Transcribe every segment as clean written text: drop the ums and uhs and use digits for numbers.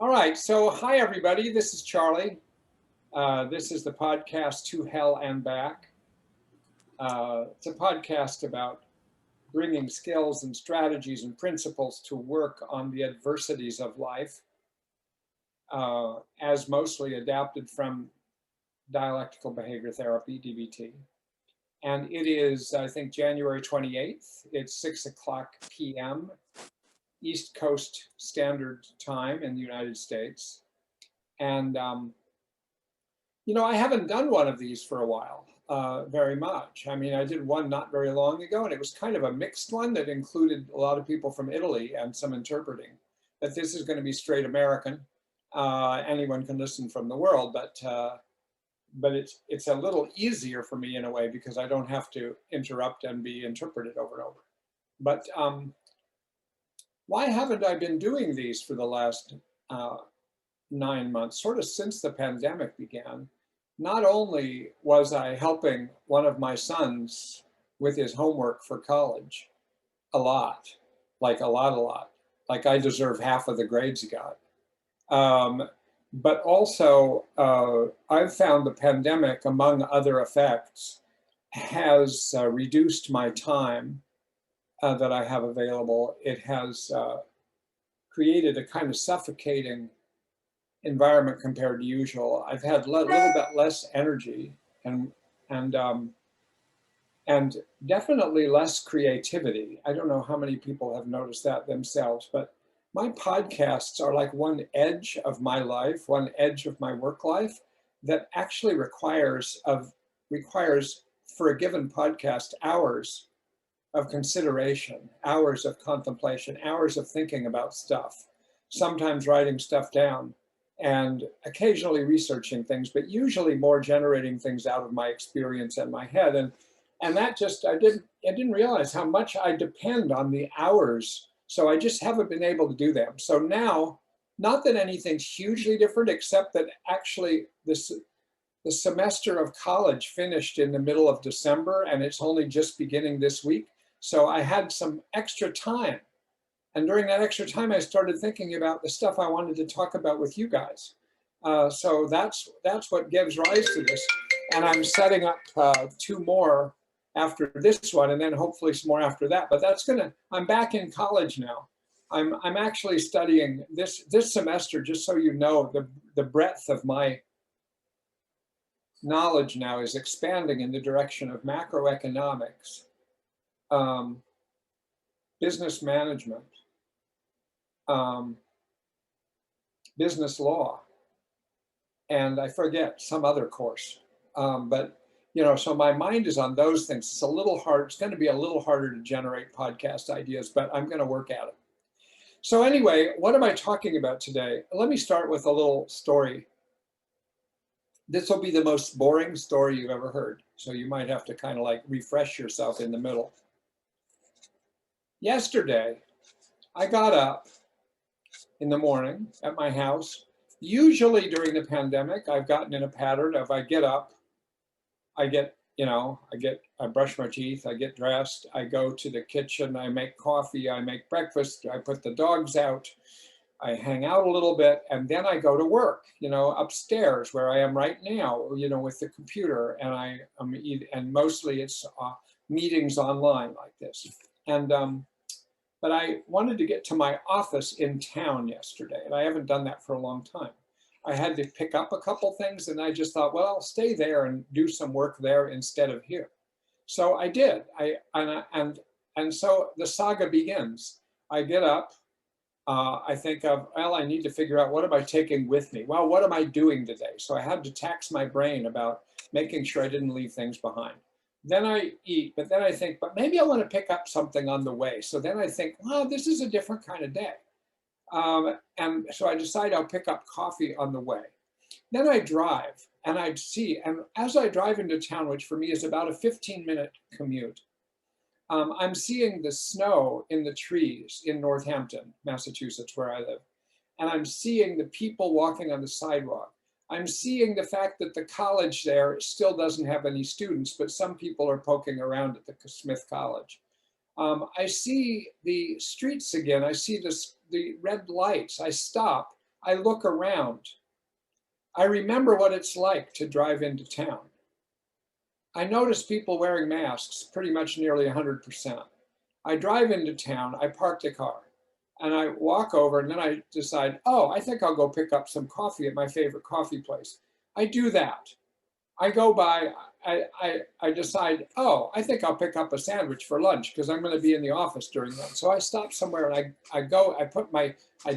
All right, so hi everybody, this is Charlie. This is the podcast To Hell and Back. It's a podcast about bringing skills and strategies and principles to work on the adversities of life, as mostly adapted from dialectical behavior therapy, DBT. And it is, I think, January 28th. It's 6 o'clock p.m. East Coast Standard Time in the United States. And I haven't done one of these for a while, very much. I mean, I did one not very long ago, and it was kind of a mixed one that included a lot of people from Italy and some interpreting. But this is going to be straight American. Anyone can listen from the world, but it's a little easier for me in a way because I don't have to interrupt and be interpreted over and over. But why haven't I been doing these for the last 9 months, sort of since the pandemic began? Not only was I helping one of my sons with his homework for college a lot, like a lot, like I deserve half of the grades he got. But also, I've found the pandemic, among other effects, has reduced my time that I have available. It has created a kind of suffocating environment compared to usual. I've had a little bit less energy and definitely less creativity. I don't know how many people have noticed that themselves, but my podcasts are like one edge of my life, one edge of my work life that actually requires for a given podcast hours of consideration, hours of contemplation, hours of thinking about stuff, sometimes writing stuff down, and occasionally researching things, but usually more generating things out of my experience and my head. And that just, I didn't realize how much I depend on the hours. So I just haven't been able to do them. So now, not that anything's hugely different, except that actually the semester of college finished in the middle of December, and it's only just beginning this week. So I had some extra time. And during that extra time, I started thinking about the stuff I wanted to talk about with you guys. So that's what gives rise to this. And I'm setting up 2 more after this one, and then hopefully some more after that. But I'm back in college now. I'm actually studying this semester, just so you know, the breadth of my knowledge now is expanding in the direction of macroeconomics, business management, business law, and I forget some other course. But so my mind is on those things. It's a little hard. It's going to be a little harder to generate podcast ideas, but I'm going to work at it. So anyway, what am I talking about today? Let me start with a little story. This will be the most boring story you've ever heard. So you might have to kind of like refresh yourself in the middle. Yesterday, I got up in the morning at my house. Usually during the pandemic, I've gotten in a pattern of I get up, I brush my teeth, I get dressed, I go to the kitchen, I make coffee, I make breakfast, I put the dogs out, I hang out a little bit, and then I go to work, upstairs where I am right now, with the computer, and mostly it's meetings online like this. But I wanted to get to my office in town yesterday, and I haven't done that for a long time. I had to pick up a couple things, and I just thought, well, I'll stay there and do some work there instead of here. So I did. And so the saga begins. I get up. I think of, well, I need to figure out, what am I taking with me? Well, what am I doing today? So I had to tax my brain about making sure I didn't leave things behind. Then I eat, but then I think, but maybe I want to pick up something on the way. So then I think, well, this is a different kind of day. And so I decide I'll pick up coffee on the way. Then I drive and I'd see, and as I drive into town, which for me is about a 15-minute commute, I'm seeing the snow in the trees in Northampton, Massachusetts, where I live. And I'm seeing the people walking on the sidewalk. I'm seeing the fact that the college there still doesn't have any students, but some people are poking around at the Smith College. I see the streets again. I see the red lights. I stop. I look around. I remember what it's like to drive into town. I notice people wearing masks pretty much nearly 100%. I drive into town, I park the car, and I walk over, and then I decide, oh, I think I'll go pick up some coffee at my favorite coffee place. I do that. I go by, I decide, oh, I think I'll pick up a sandwich for lunch because I'm going to be in the office during lunch. So I stop somewhere and I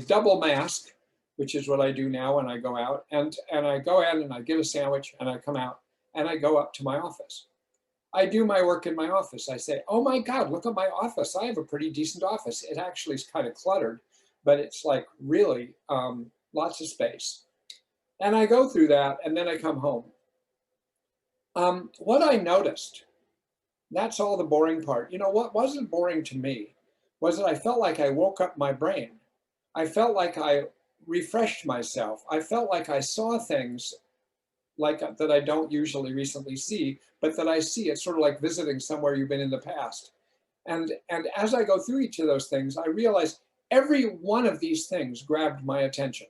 double mask, which is what I do now when I go out. And I go in and I get a sandwich and I come out and I go up to my office. I do my work in my office. I say, oh my God, look at my office. I have a pretty decent office. It actually is kind of cluttered, but it's like really lots of space. And I go through that and then I come home. What I noticed, that's all the boring part. You know, what wasn't boring to me was that I felt like I woke up my brain. I felt like I refreshed myself. I felt like I saw things like that I don't usually recently see, but that I see. It's sort of like visiting somewhere you've been in the past. And as I go through each of those things, I realize every one of these things grabbed my attention.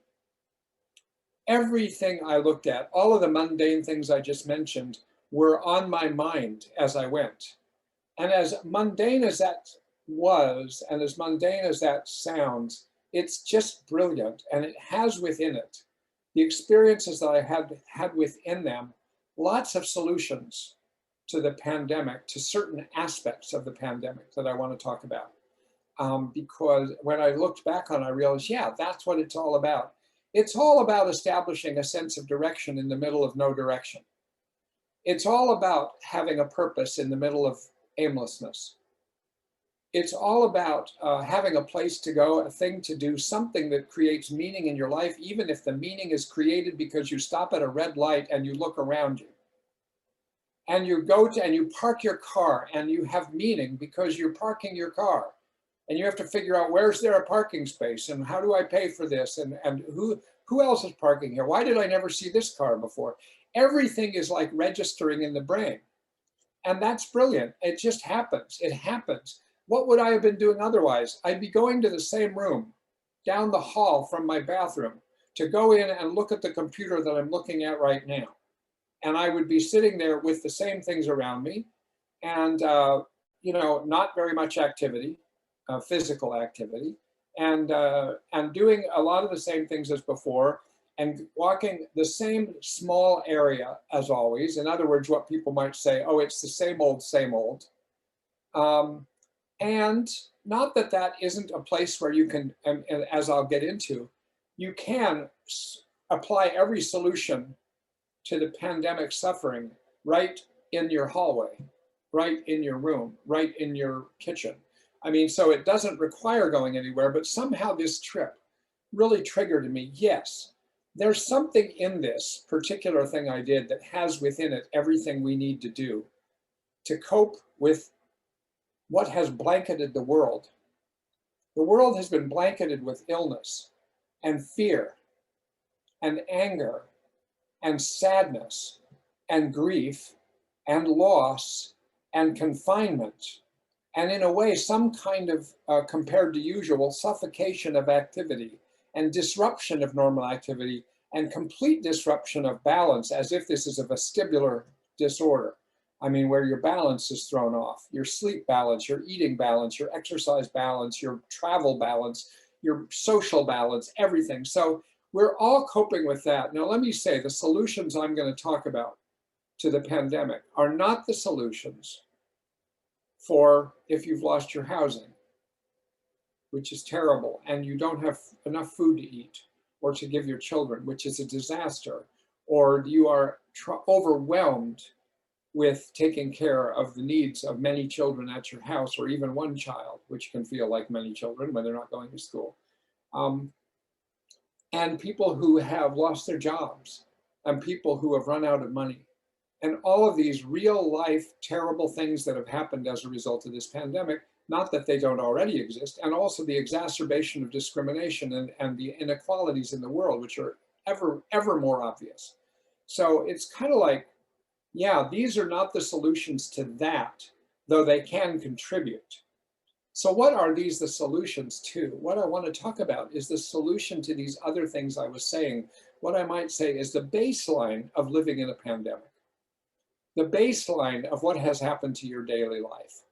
Everything I looked at, all of the mundane things I just mentioned, were on my mind as I went. And as mundane as that was, and as mundane as that sounds, it's just brilliant. And it has within it the experiences that I had within them, lots of solutions to the pandemic, to certain aspects of the pandemic that I want to talk about. Because when I looked back on it, I realized, yeah, that's what it's all about. It's all about establishing a sense of direction in the middle of no direction. It's all about having a purpose in the middle of aimlessness. It's all about having a place to go, a thing to do, something that creates meaning in your life, even if the meaning is created because you stop at a red light and you look around you. And you go to, and you park your car and you have meaning because you're parking your car. And you have to figure out, where's there a parking space and how do I pay for this? And who else is parking here? Why did I never see this car before? Everything is like registering in the brain. And that's brilliant. It just happens. It happens. What would I have been doing otherwise? I'd be going to the same room down the hall from my bathroom to go in and look at the computer that I'm looking at right now. And I would be sitting there with the same things around me and, not very much activity, physical activity, and doing a lot of the same things as before and walking the same small area as always. In other words, what people might say, oh, it's the same old, same old. And not that that isn't a place where you can, and as I'll get into, you can apply every solution to the pandemic suffering right in your hallway, right in your room, right in your kitchen. I mean, so it doesn't require going anywhere, but somehow this trip really triggered in me, yes, there's something in this particular thing I did that has within it everything we need to do to cope with what has blanketed the world. The world has been blanketed with illness and fear and anger and sadness and grief and loss and confinement. And in a way, some kind of, compared to usual, suffocation of activity and disruption of normal activity and complete disruption of balance, as if this is a vestibular disorder. I mean, where your balance is thrown off, your sleep balance, your eating balance, your exercise balance, your travel balance, your social balance, everything. So we're all coping with that. Now, let me say, the solutions I'm going to talk about to the pandemic are not the solutions for if you've lost your housing, which is terrible, and you don't have enough food to eat or to give your children, which is a disaster, or you are overwhelmed with taking care of the needs of many children at your house, or even one child, which can feel like many children when they're not going to school. And people who have lost their jobs, and people who have run out of money. And all of these real life terrible things that have happened as a result of this pandemic, not that they don't already exist, and also the exacerbation of discrimination and the inequalities in the world, which are ever more obvious. So it's kind of like, yeah, these are not the solutions to that, though they can contribute. So what are these the solutions to? What I want to talk about is the solution to these other things I was saying. What I might say is the baseline of living in a pandemic, the baseline of what has happened to your daily life,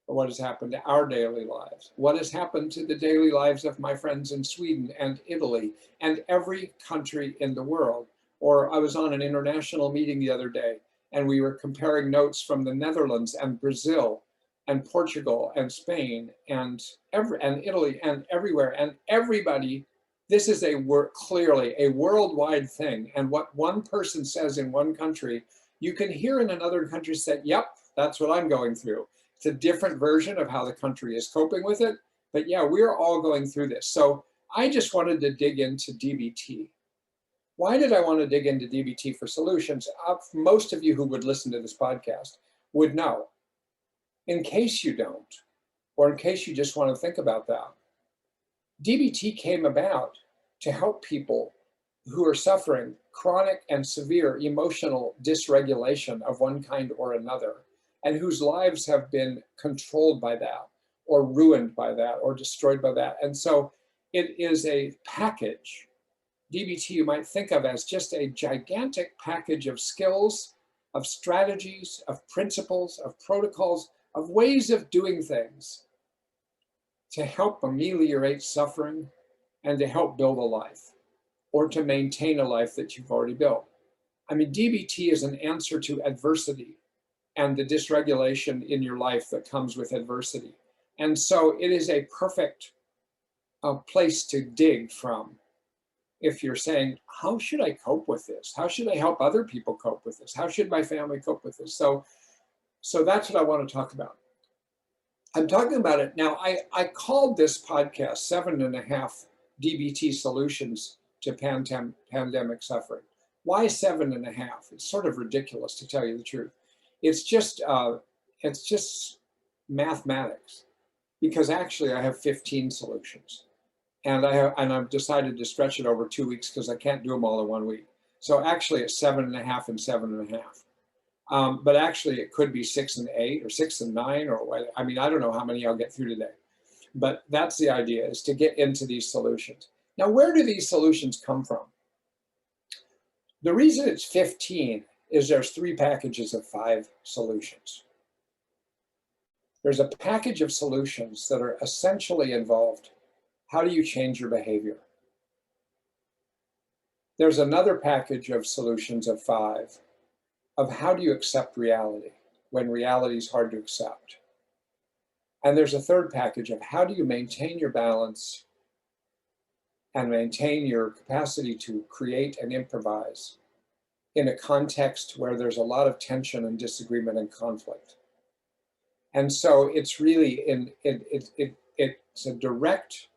or what has happened to our daily lives, what has happened to the daily lives of my friends in Sweden and Italy and every country in the world. Or I was on an international meeting the other day, and we were comparing notes from the Netherlands and Brazil and Portugal and Spain and Italy and everywhere, and everybody. This is clearly a worldwide thing, and what one person says in one country, you can hear in another country say, "Yep, that's what I'm going through." It's a different version of how the country is coping with it. But yeah, we're all going through this. So I just wanted to dig into DBT. Why did I want to dig into DBT for solutions? Most of you who would listen to this podcast would know. In case you don't, or in case you just want to think about that, DBT came about to help people who are suffering chronic and severe emotional dysregulation of one kind or another, and whose lives have been controlled by that, or ruined by that, or destroyed by that. And so it is a package. DBT you might think of as just a gigantic package of skills, of strategies, of principles, of protocols, of ways of doing things to help ameliorate suffering and to help build a life, or to maintain a life that you've already built. I mean, DBT is an answer to adversity and the dysregulation in your life that comes with adversity. And so it is a perfect place to dig from if you're saying, how should I cope with this? How should I help other people cope with this? How should my family cope with this? So that's what I want to talk about. I'm talking about it now. I called this podcast 7.5 DBT Solutions to Pandemic Suffering. Why 7.5? It's sort of ridiculous, to tell you the truth. It's just mathematics, because actually I have 15 solutions, and I've decided to stretch it over 2 weeks because I can't do them all in 1 week. So actually it's 7.5 and 7.5. But actually it could be 6 and 8 or 6 and 9 or what. I mean, I don't know how many I'll get through today, but that's the idea, is to get into these solutions. Now, where do these solutions come from? The reason it's 15 is there's 3 packages of 5 solutions. There's a package of solutions that are essentially involved. How do you change your behavior? There's another package of solutions of 5 of how do you accept reality when reality is hard to accept. And there's a third package of how do you maintain your balance and maintain your capacity to create and improvise in a context where there's a lot of tension and disagreement and conflict. And so it's really it's a direct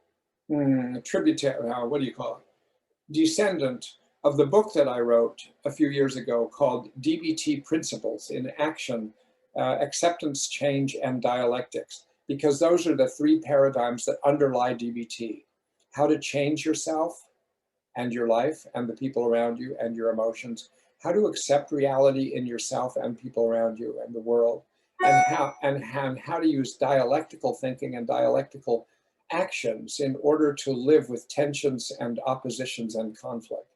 tributary, what do you call it? Descendant of the book that I wrote a few years ago called DBT Principles in Action, Acceptance, Change, and Dialectics, because those are the 3 paradigms that underlie DBT. How to change yourself and your life and the people around you and your emotions, how to accept reality in yourself and people around you and the world, and how to use dialectical thinking and dialectical actions in order to live with tensions and oppositions and conflict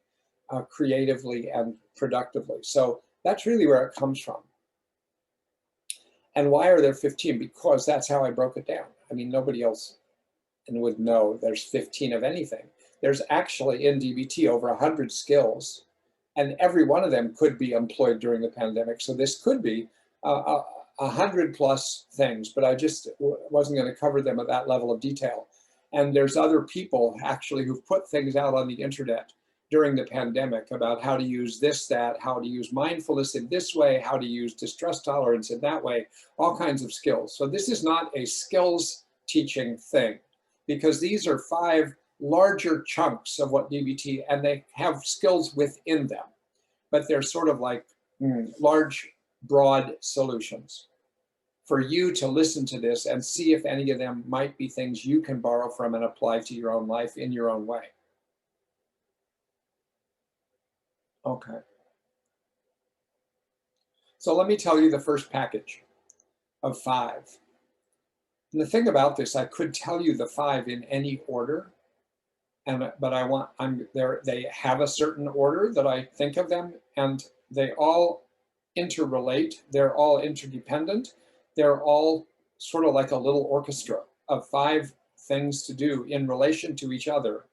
creatively and productively. So that's really where it comes from. And why are there 15? Because that's how I broke it down. I mean, nobody else would know there's 15 of anything. There's actually in DBT over 100 skills, and every one of them could be employed during the pandemic. So this could be 100 plus things, but I just wasn't going to cover them at that level of detail. And there's other people actually who've put things out on the internet during the pandemic about how to use this, that, how to use mindfulness in this way, how to use distress tolerance in that way, all kinds of skills. So this is not a skills teaching thing, because these are 5 larger chunks of what DBT, and they have skills within them, but they're sort of like large, broad solutions for you to listen to this and see if any of them might be things you can borrow from and apply to your own life in your own way. Okay. So let me tell you the first package of 5. And the thing about this, I could tell you the 5 in any order, but they have a certain order that I think of them, and they all interrelate. They're all interdependent. They're all sort of like a little orchestra of 5 things to do in relation to each other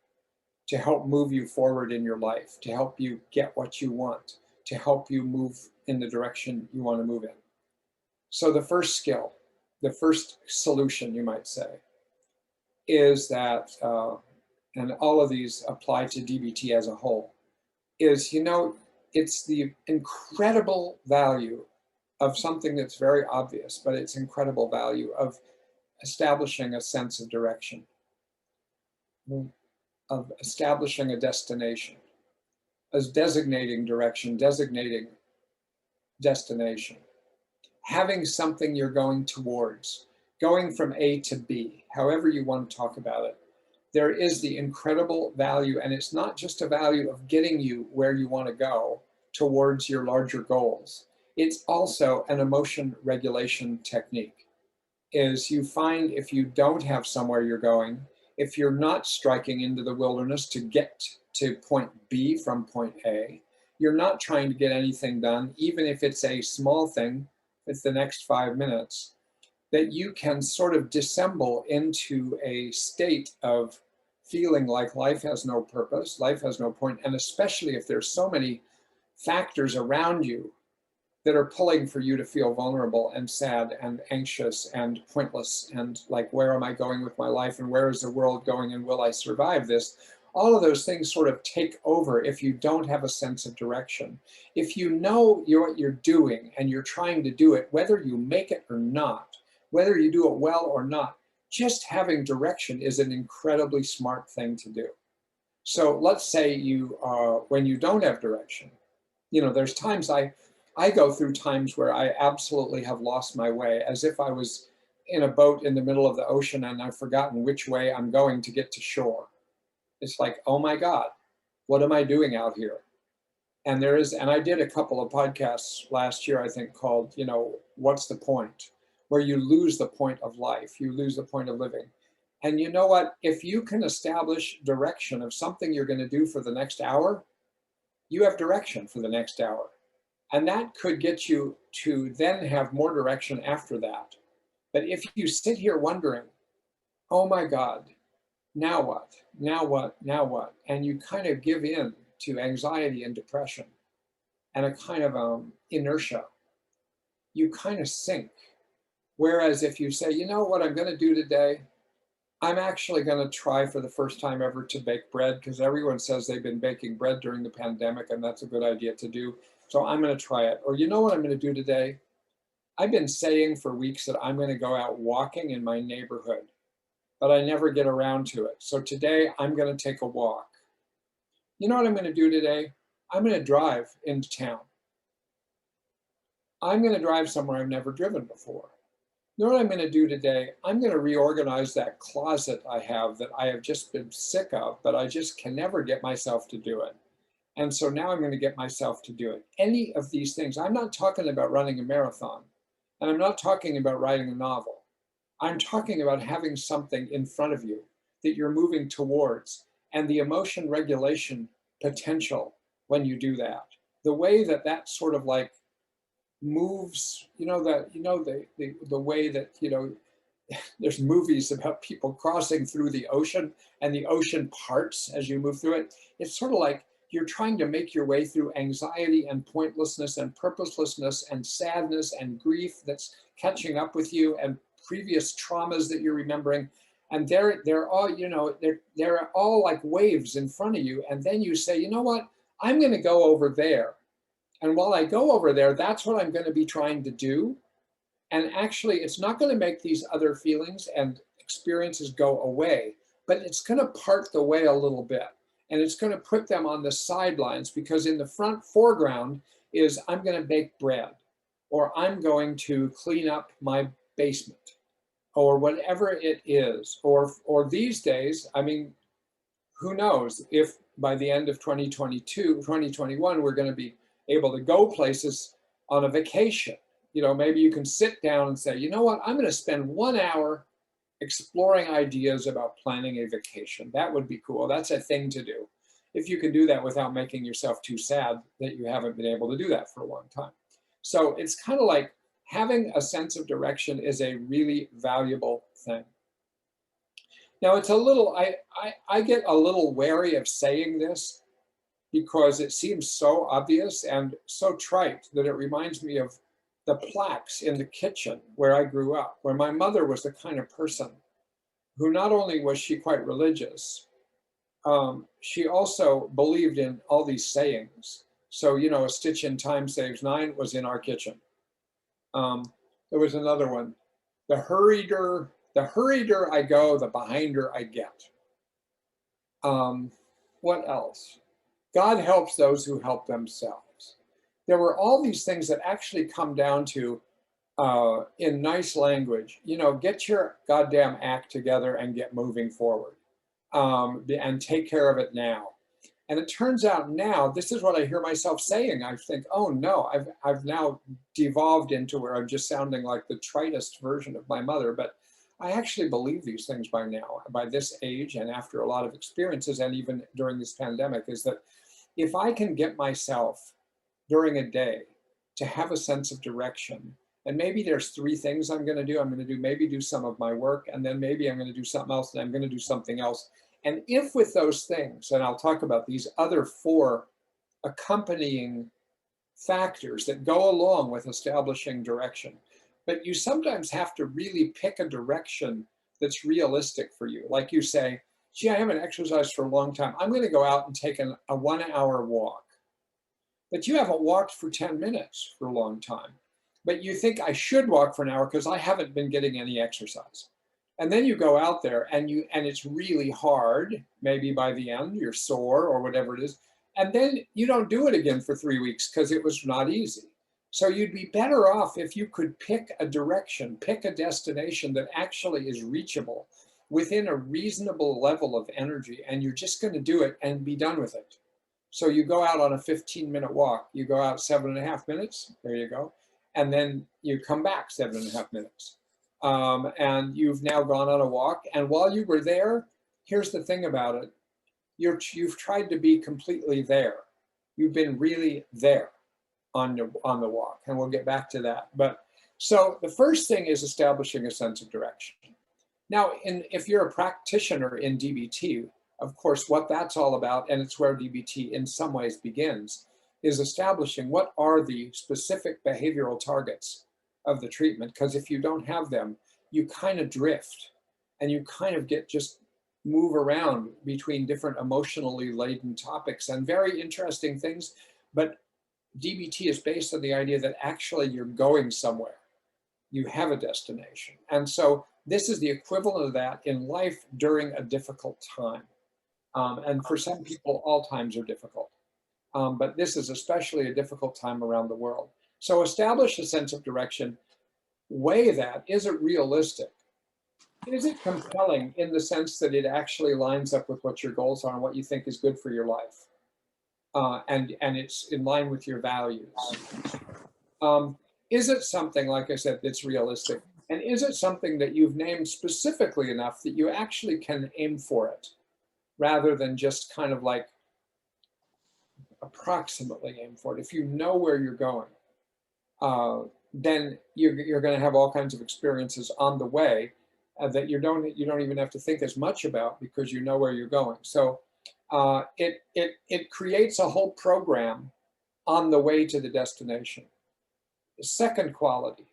to help move you forward in your life, to help you get what you want, to help you move in the direction you want to move in. So the first skill, the first solution, you might say, is that, and all of these apply to DBT as a whole, is, it's the incredible value of something that's very obvious, but it's incredible value of establishing a sense of direction, of establishing a destination, as designating direction, designating destination, having something you're going towards, going from A to B, however you want to talk about it. There is the incredible value, and it's not just a value of getting you where you want to go towards your larger goals. It's also an emotion regulation technique. Is you find if you don't have somewhere you're going, if you're not striking into the wilderness to get to point B from point A, you're not trying to get anything done, even if it's a small thing, it's the next 5 minutes, that you can sort of dissemble into a state of feeling like life has no purpose, life has no point, and especially if there's so many factors around you that are pulling for you to feel vulnerable and sad and anxious and pointless and like, where am I going with my life and where is the world going and will I survive this? All of those things sort of take over if you don't have a sense of direction. If you know what you're doing and you're trying to do it, whether you make it or not, whether you do it well or not, just having direction is an incredibly smart thing to do. So let's say when you don't have direction, there's times I go through times where I absolutely have lost my way, as if I was in a boat in the middle of the ocean and I've forgotten which way I'm going to get to shore. It's like, oh my God, what am I doing out here? And I did a couple of podcasts last year, I think, called, What's the Point? Where you lose the point of life, you lose the point of living. And you know what? If you can establish direction of something you're going to do for the next hour, you have direction for the next hour. And that could get you to then have more direction after that. But if you sit here wondering, oh my God, now what? Now what? Now what? And you kind of give in to anxiety and depression and a kind of inertia, you kind of sink. Whereas if you say, you know what I'm going to do today? I'm actually going to try for the first time ever to bake bread, because everyone says they've been baking bread during the pandemic and that's a good idea to do. So I'm going to try it. Or you know what I'm going to do today? I've been saying for weeks that I'm going to go out walking in my neighborhood, but I never get around to it. So today I'm going to take a walk. You know what I'm going to do today? I'm going to drive into town. I'm going to drive somewhere I've never driven before. You know what I'm going to do today? I'm going to reorganize that closet I have that I have just been sick of, but I just can never get myself to do it. And so now I'm going to get myself to do it. Any of these things. I'm not talking about running a marathon, and I'm not talking about writing a novel. I'm talking about having something in front of you that you're moving towards, and the emotion regulation potential when you do that. The way that sort of like moves, the way that, there's movies about people crossing through the ocean and the ocean parts as you move through it. It's sort of like you're trying to make your way through anxiety and pointlessness and purposelessness and sadness and grief that's catching up with you and previous traumas that you're remembering. And they're all, they're all like waves in front of you. And then you say, you know what, I'm going to go over there. And while I go over there, that's what I'm going to be trying to do. And actually, it's not going to make these other feelings and experiences go away, but it's going to part the way a little bit. And it's going to put them on the sidelines, because in the foreground is I'm going to bake bread, or I'm going to clean up my basement, or whatever it is. Or these days, I mean, who knows if by the end of 2021, we're going to be able to go places on a vacation. Maybe you can sit down and say, you know what, I'm going to spend 1 hour exploring ideas about planning a vacation. That would be cool. That's a thing to do. If you can do that without making yourself too sad that you haven't been able to do that for a long time. So it's kind of like having a sense of direction is a really valuable thing. Now it's a little, I get a little wary of saying this because it seems so obvious and so trite that it reminds me of the plaques in the kitchen where I grew up, where my mother was the kind of person who not only was she quite religious, she also believed in all these sayings. So, you know, a stitch in time saves nine was in our kitchen. There was another one, the hurrieder I go, the behinder I get. What else? God helps those who help themselves. There were all these things that actually come down to, in nice language, you know, get your goddamn act together and get moving forward, and take care of it now. And it turns out now, this is what I hear myself saying. I think, oh no, I've now devolved into where I'm just sounding like the tritest version of my mother. But I actually believe these things by now, by this age, and after a lot of experiences, and even during this pandemic, is that if I can get myself during a day to have a sense of direction, and maybe there's three things I'm going to do. I'm going to maybe do some of my work, and then maybe I'm going to do something else, and I'm going to do something else. And if with those things, and I'll talk about these other four accompanying factors that go along with establishing direction, but you sometimes have to really pick a direction that's realistic for you. Like you say, gee, I haven't exercised for a long time. I'm going to go out and take a 1 hour walk. But you haven't walked for 10 minutes for a long time. But you think I should walk for an hour because I haven't been getting any exercise. And then you go out there and it's really hard. Maybe by the end you're sore or whatever it is. And then you don't do it again for 3 weeks because it was not easy. So you'd be better off if you could pick a direction, pick a destination that actually is reachable within a reasonable level of energy, and you're just going to do it and be done with it. So you go out on a 15-minute walk, you go out 7.5 minutes, there you go, and then you come back 7.5 minutes. And you've now gone on a walk, and while you were there, here's the thing about it, you've tried to be completely there. You've been really there on the walk, and we'll get back to that. But so the first thing is establishing a sense of direction. Now, if you're a practitioner in DBT, of course, what that's all about, and it's where DBT in some ways begins, is establishing what are the specific behavioral targets of the treatment. Because if you don't have them, you kind of drift and you kind of just move around between different emotionally laden topics and very interesting things. But DBT is based on the idea that actually you're going somewhere. You have a destination. And so this is the equivalent of that in life during a difficult time. And for some people, all times are difficult. But this is especially a difficult time around the world. So establish a sense of direction. Weigh that. Is it realistic? Is it compelling in the sense that it actually lines up with what your goals are and what you think is good for your life? And it's in line with your values. Is it something, like I said, that's realistic? And is it something that you've named specifically enough that you actually can aim for it, rather than just kind of like approximately aim for it? If you know where you're going, then you're going to have all kinds of experiences on the way that you don't even have to think as much about because you know where you're going. So it creates a whole program on the way to the destination. The second quality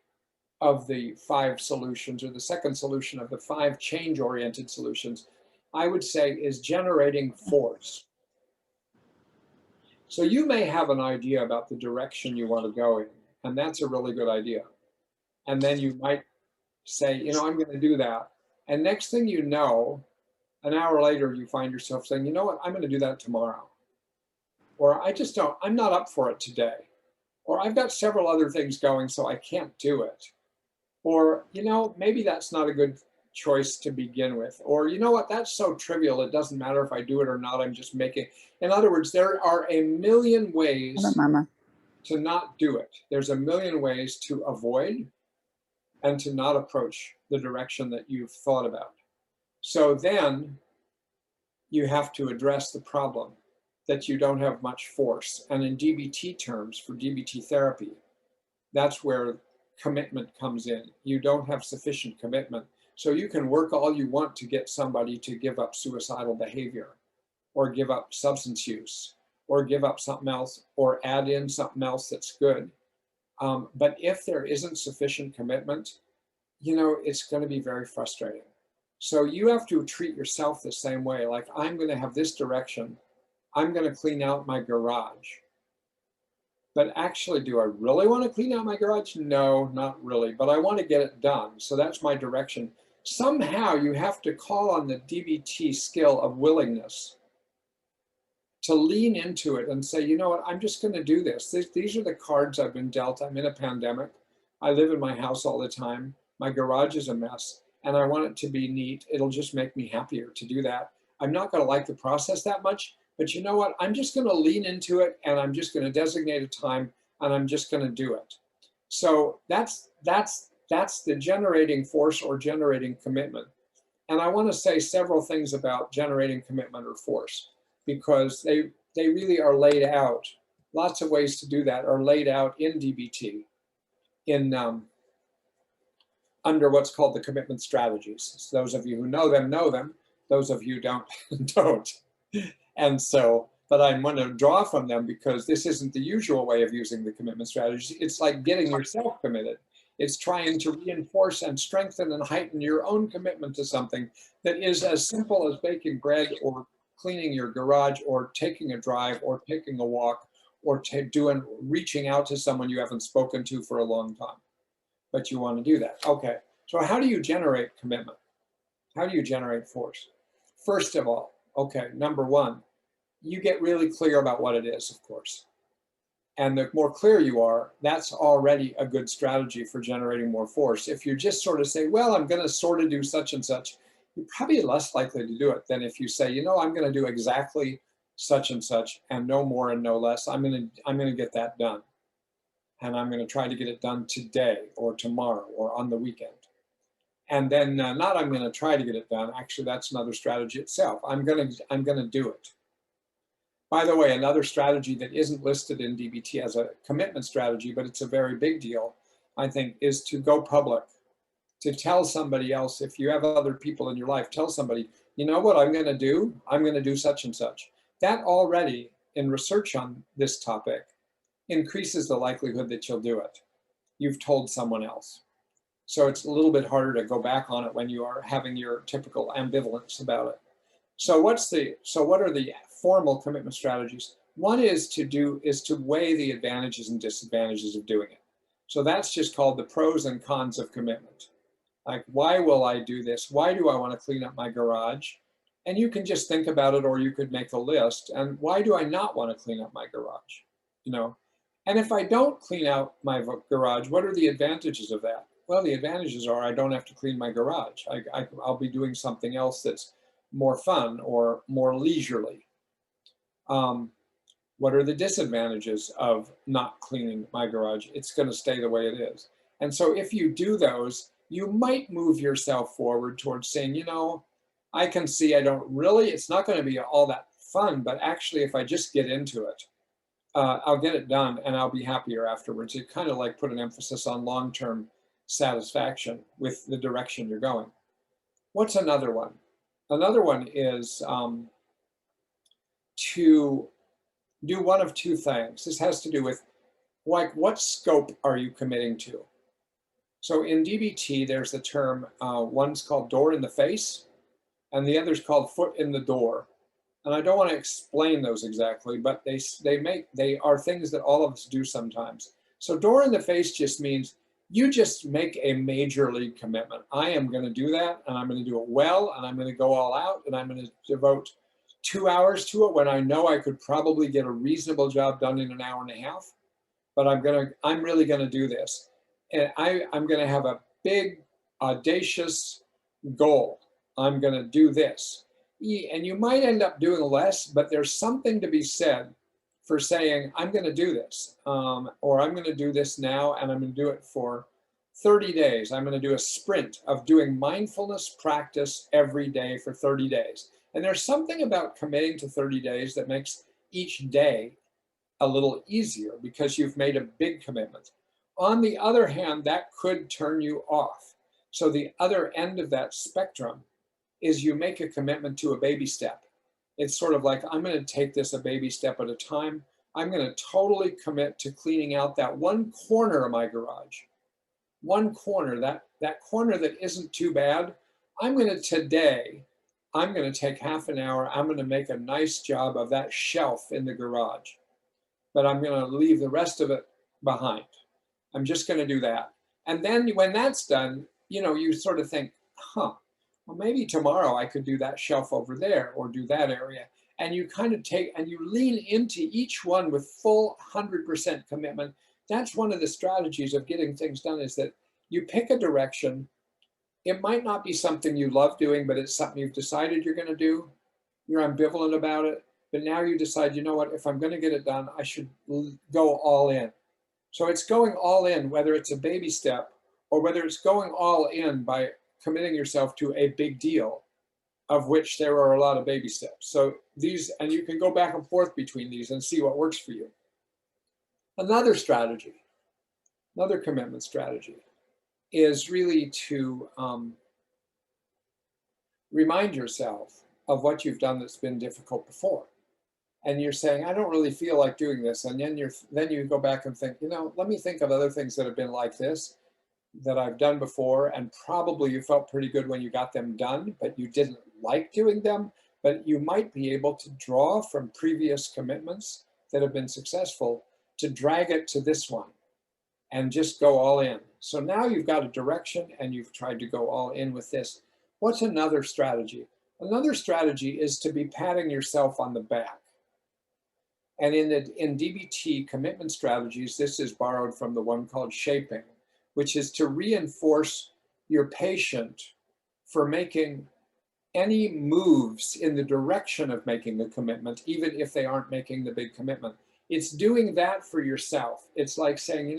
of the 5 solutions, or the second solution of the 5 change-oriented solutions, I would say, is generating force. So you may have an idea about the direction you want to go in, and that's a really good idea. And then you might say, you know, I'm going to do that. And next thing you know, an hour later, you find yourself saying, you know what, I'm going to do that tomorrow. Or I'm not up for it today. Or I've got several other things going, so I can't do it. Or, you know, maybe that's not a good choice to begin with. Or, you know what, that's so trivial, it doesn't matter if I do it or not, I'm just making. In other words, there are a million ways to not do it. There's a million ways to avoid. and to not approach the direction that you've thought about. So then you have to address the problem that you don't have much force. And in DBT terms, for DBT therapy, that's where commitment comes in. You don't have sufficient commitment. So you can work all you want to get somebody to give up suicidal behavior, or give up substance use, or give up something else, or add in something else that's good. But if there isn't sufficient commitment, it's going to be very frustrating. So you have to treat yourself the same way. Like, I'm going to have this direction. I'm going to clean out my garage. But actually, do I really want to clean out my garage? No, not really. But I want to get it done. So that's my direction. Somehow you have to call on the DBT skill of willingness to lean into it and say, you know what, I'm just going to do this. These are the cards I've been dealt. I'm in a pandemic. I live in my house all the time. My garage is a mess, and I want it to be neat. It'll just make me happier to do that. I'm not going to like the process that much, but you know what? I'm just going to lean into it, and I'm just going to designate a time, and I'm just going to do it. So that's the generating force or generating commitment. And I want to say several things about generating commitment or force, because they really are laid out. Lots of ways to do that are laid out in DBT, in under what's called the commitment strategies. So those of you who know them, know them. Those of you who don't, don't. And so, but I'm going to draw from them because this isn't the usual way of using the commitment strategies. It's like getting yourself committed. It's trying to reinforce and strengthen and heighten your own commitment to something that is as simple as baking bread, or cleaning your garage, or taking a drive, or taking a walk, or reaching out to someone you haven't spoken to for a long time. But you want to do that. Okay, so how do you generate commitment? How do you generate force? First of all, okay, number one, you get really clear about what it is, of course. And the more clear you are, that's already a good strategy for generating more force. If you just sort of say, well, I'm going to sort of do such and such, you're probably less likely to do it than if you say, I'm going to do exactly such and such, and no more and no less. I'm going to get that done. And I'm going to try to get it done today or tomorrow or on the weekend. And then not I'm going to try to get it done. Actually, that's another strategy itself. I'm going to do it. By the way, another strategy that isn't listed in DBT as a commitment strategy, but it's a very big deal, I think, is to go public. To tell somebody else, if you have other people in your life, tell somebody, you know what I'm going to do? I'm going to do such and such. That already, in research on this topic, increases the likelihood that you'll do it. You've told someone else. So it's a little bit harder to go back on it when you are having your typical ambivalence about it. So what are the formal commitment strategies? One is to weigh the advantages and disadvantages of doing it. So that's just called the pros and cons of commitment. Like, why will I do this? Why do I want to clean up my garage? And you can just think about it, or you could make a list. And why do I not want to clean up my garage? And if I don't clean out my garage, what are the advantages of that? Well, the advantages are I don't have to clean my garage. I'll be doing something else that's more fun or more leisurely. What are the disadvantages of not cleaning my garage? It's going to stay the way it is. And so if you do those, you might move yourself forward towards saying, I can see it's not going to be all that fun, but actually if I just get into it, I'll get it done and I'll be happier afterwards. It kind of like put an emphasis on long-term satisfaction with the direction you're going. What's another one? Another one is to do one of two things. This has to do with, like, what scope are you committing to? So in DBT, there's the term, one's called door in the face, and the other's called foot in the door. And I don't want to explain those exactly, but they are things that all of us do sometimes. So door in the face just means you just make a major league commitment. I am going to do that, and I'm going to do it well, and I'm going to go all out, and I'm going to devote 2 hours to it when I know I could probably get a reasonable job done in an hour and a half. But I'm really going to do this. And I'm going to have a big, audacious goal. I'm going to do this. And you might end up doing less, but there's something to be said for saying, I'm going to do this, or I'm going to do this now, and I'm going to do it for 30 days, I'm going to do a sprint of doing mindfulness practice every day for 30 days. And there's something about committing to 30 days that makes each day a little easier because you've made a big commitment. On the other hand, that could turn you off. So the other end of that spectrum is you make a commitment to a baby step. It's sort of like, I'm going to take this a baby step at a time. I'm going to totally commit to cleaning out that one corner of my garage. One corner, that corner that isn't too bad. I'm going to take half an hour. I'm going to make a nice job of that shelf in the garage, but I'm going to leave the rest of it behind. I'm just going to do that. And then when that's done, you sort of think, well, maybe tomorrow I could do that shelf over there or do that area. And you kind of take and you lean into each one with full 100% commitment. That's one of the strategies of getting things done, is that you pick a direction. It might not be something you love doing, but it's something you've decided you're going to do. You're ambivalent about it, but now you decide, you know what, if I'm going to get it done, I should go all in. So it's going all in, whether it's a baby step or whether it's going all in by committing yourself to a big deal, of which there are a lot of baby steps. So these, and you can go back and forth between these and see what works for you. Another strategy, another commitment strategy, is really to remind yourself of what you've done that's been difficult before. And you're saying, I don't really feel like doing this. And then you go back and think, let me think of other things that have been like this that I've done before. And probably you felt pretty good when you got them done, but you didn't like doing them. But you might be able to draw from previous commitments that have been successful to drag it to this one and just go all in. So now you've got a direction and you've tried to go all in with this. What's another strategy? Another strategy is to be patting yourself on the back. And in DBT commitment strategies, this is borrowed from the one called shaping, which is to reinforce your patient for making any moves in the direction of making the commitment, even if they aren't making the big commitment. It's doing that for yourself. It's like saying,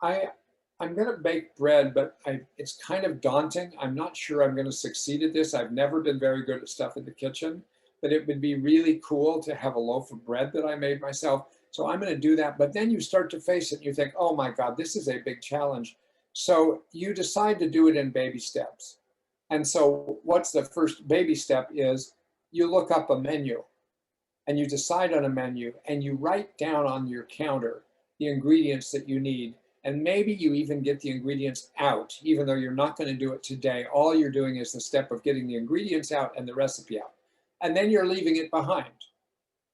I'm going to bake bread, but it's kind of daunting. I'm not sure I'm going to succeed at this. I've never been very good at stuff in the kitchen, but it would be really cool to have a loaf of bread that I made myself. So I'm going to do that. But then you start to face it and you think, oh my God, this is a big challenge. So you decide to do it in baby steps. And so what's the first baby step is you look up a menu and you decide on a menu and you write down on your counter the ingredients that you need. And maybe you even get the ingredients out, even though you're not going to do it today. All you're doing is the step of getting the ingredients out and the recipe out. And then you're leaving it behind.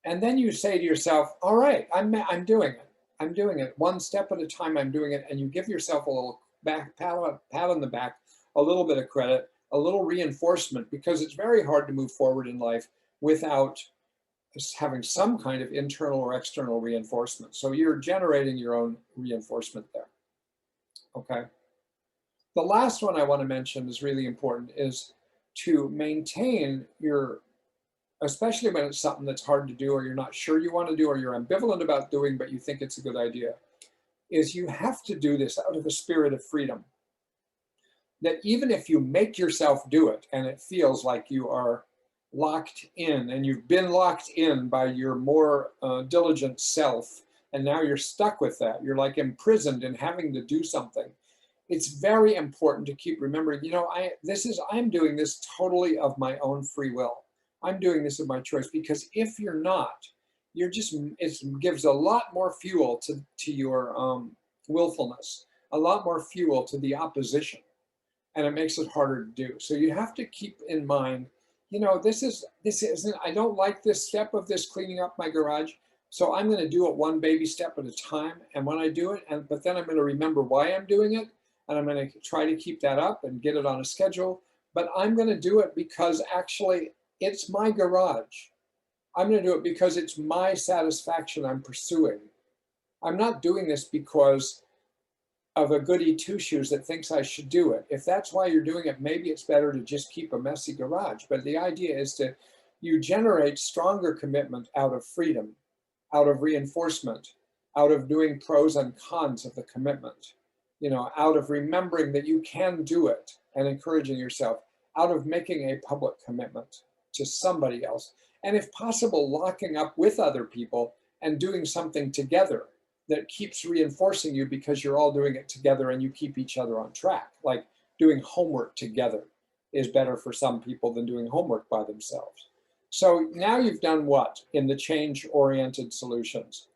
And then you say to yourself, all right, I'm doing it. I'm doing it. One step at a time, I'm doing it. And you give yourself a little pat on the back, a little bit of credit, a little reinforcement, because it's very hard to move forward in life without having some kind of internal or external reinforcement. So you're generating your own reinforcement there. Okay. The last one I want to mention is really important, is to maintain your, especially when it's something that's hard to do or you're not sure you want to do or you're ambivalent about doing, but you think it's a good idea, is you have to do this out of a spirit of freedom. That even if you make yourself do it and it feels like you are locked in and you've been locked in by your more diligent self, and now you're stuck with that, you're like imprisoned in having to do something. It's very important to keep remembering, I'm doing this totally of my own free will. I'm doing this of my choice, because if you're not, it gives a lot more fuel to your willfulness, a lot more fuel to the opposition, and it makes it harder to do. So you have to keep in mind, this isn't, I don't like this step of this cleaning up my garage, so I'm going to do it one baby step at a time. And when I do it, but then I'm going to remember why I'm doing it, and I'm going to try to keep that up and get it on a schedule. But I'm going to do it because actually it's my garage. I'm going to do it because it's my satisfaction I'm pursuing. I'm not doing this because of a goody two-shoes that thinks I should do it. If that's why you're doing it, maybe it's better to just keep a messy garage. But the idea is you generate stronger commitment out of freedom, out of reinforcement, out of doing pros and cons of the commitment. out of remembering that you can do it and encouraging yourself, out of making a public commitment to somebody else, and if possible, locking up with other people and doing something together that keeps reinforcing you because you're all doing it together and you keep each other on track. Like doing homework together is better for some people than doing homework by themselves. So now you've done what in the change-oriented solutions?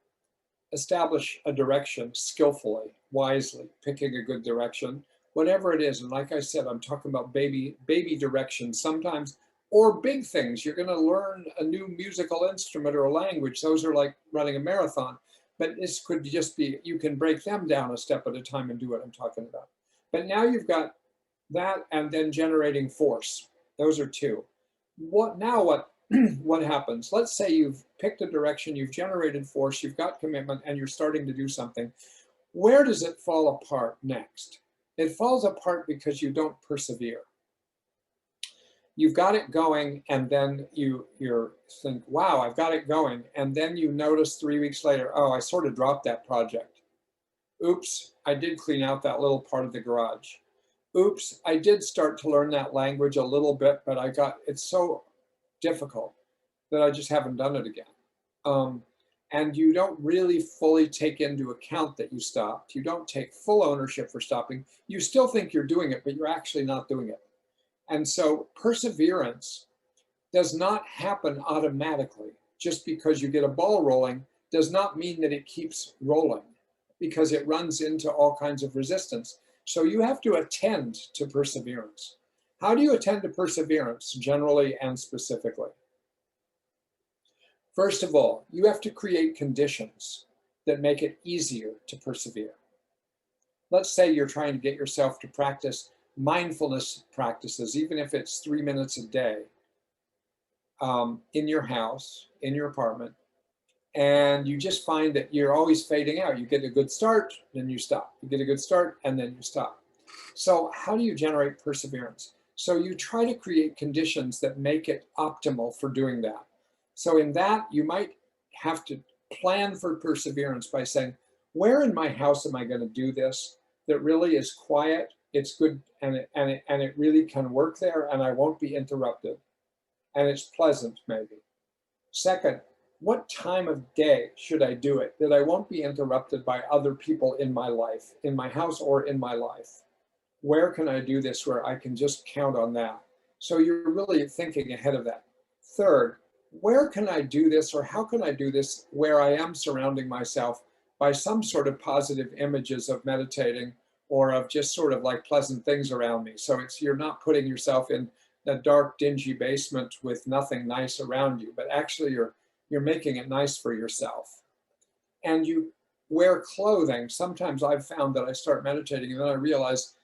Establish a direction skillfully, wisely, picking a good direction, whatever it is. And like I said, I'm talking about baby directions sometimes, or big things. You're going to learn a new musical instrument or a language. Those are like running a marathon. But this could just be, you can break them down a step at a time and do what I'm talking about. But now you've got that, and then generating force. Those are two. What what happens? Let's say you've picked a direction, you've generated force, you've got commitment, and you're starting to do something. Where does it fall apart next? It falls apart because you don't persevere. You've got it going, and then you think, wow, I've got it going. And then you notice 3 weeks later, oh, I sort of dropped that project. Oops, I did clean out that little part of the garage. Oops, I did start to learn that language a little bit, but it's so difficult that I just haven't done it again. And you don't really fully take into account that you stopped. You don't take full ownership for stopping. You still think you're doing it, but you're actually not doing it. And so perseverance does not happen automatically. Just because you get a ball rolling does not mean that it keeps rolling, because it runs into all kinds of resistance. So you have to attend to perseverance. How do you attend to perseverance, generally and specifically? First of all, you have to create conditions that make it easier to persevere. Let's say you're trying to get yourself to practice mindfulness practices, even if it's 3 minutes a day, in your house, in your apartment, and you just find that you're always fading out. You get a good start, then you stop. You get a good start, and then you stop. So how do you generate perseverance? So you try to create conditions that make it optimal for doing that. So in that, you might have to plan for perseverance by saying, where in my house am I going to do this that really is quiet, it's good, and it really can work there, and I won't be interrupted, and it's pleasant maybe. Second, what time of day should I do it that I won't be interrupted by other people in my life, in my house or in my life? Where can I do this where I can just count on that? So you're really thinking ahead of that. Third, where can I do this, or how can I do this where I am surrounding myself by some sort of positive images of meditating or of just sort of like pleasant things around me? So you're not putting yourself in a dark, dingy basement with nothing nice around you, but actually you're making it nice for yourself. And you wear clothing. Sometimes I've found that I start meditating and then I realize,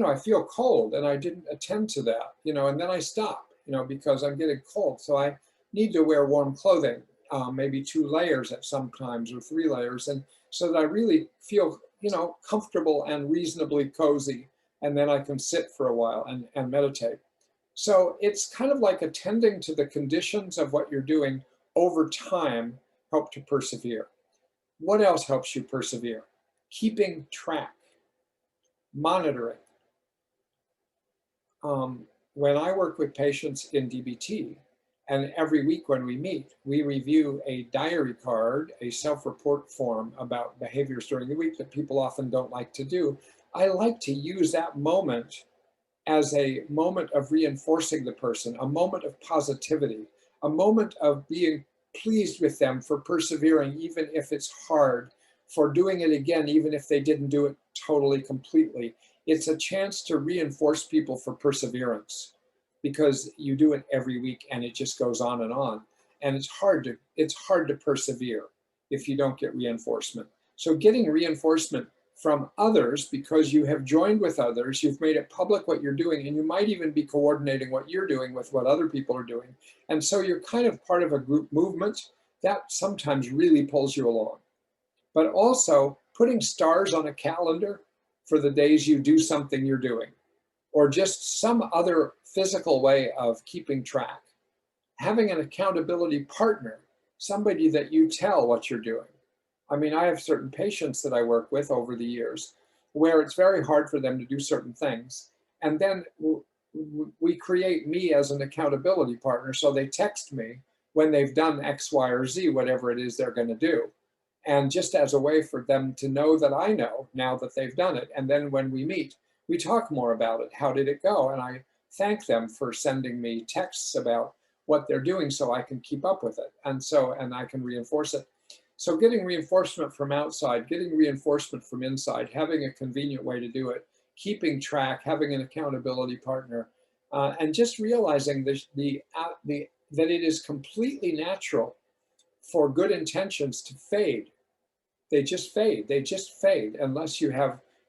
I feel cold and I didn't attend to that, and then I stop, because I'm getting cold. So I need to wear warm clothing, maybe 2 layers at some times or 3 layers, and so that I really feel, comfortable and reasonably cozy, and then I can sit for a while and meditate. So it's kind of like attending to the conditions of what you're doing over time help to persevere. What else helps you persevere? Keeping track, monitoring. When I work with patients in DBT, and every week when we meet, we review a diary card, a self-report form about behaviors during the week that people often don't like to do. I like to use that moment as a moment of reinforcing the person, a moment of positivity, a moment of being pleased with them for persevering, even if it's hard, for doing it again, even if they didn't do it totally, completely. It's a chance to reinforce people for perseverance, because you do it every week and it just goes on. And it's hard to persevere if you don't get reinforcement. So getting reinforcement from others, because you have joined with others, you've made it public what you're doing, and you might even be coordinating what you're doing with what other people are doing. And so you're kind of part of a group movement that sometimes really pulls you along. But also putting stars on a calendar for the days you do something you're doing, or just some other physical way of keeping track. Having an accountability partner, somebody that you tell what you're doing. I mean, I have certain patients that I work with over the years, where it's very hard for them to do certain things. And then we create me as an accountability partner. So they text me when they've done X, Y, or Z, whatever it is they're going to do. And just as a way for them to know that I know now that they've done it. And then when we meet, we talk more about it. How did it go? And I thank them for sending me texts about what they're doing so I can keep up with it. And I can reinforce it. So getting reinforcement from outside, getting reinforcement from inside, having a convenient way to do it, keeping track, having an accountability partner, and just realizing that it is completely natural for good intentions to fade. They just fade. They just fade unless you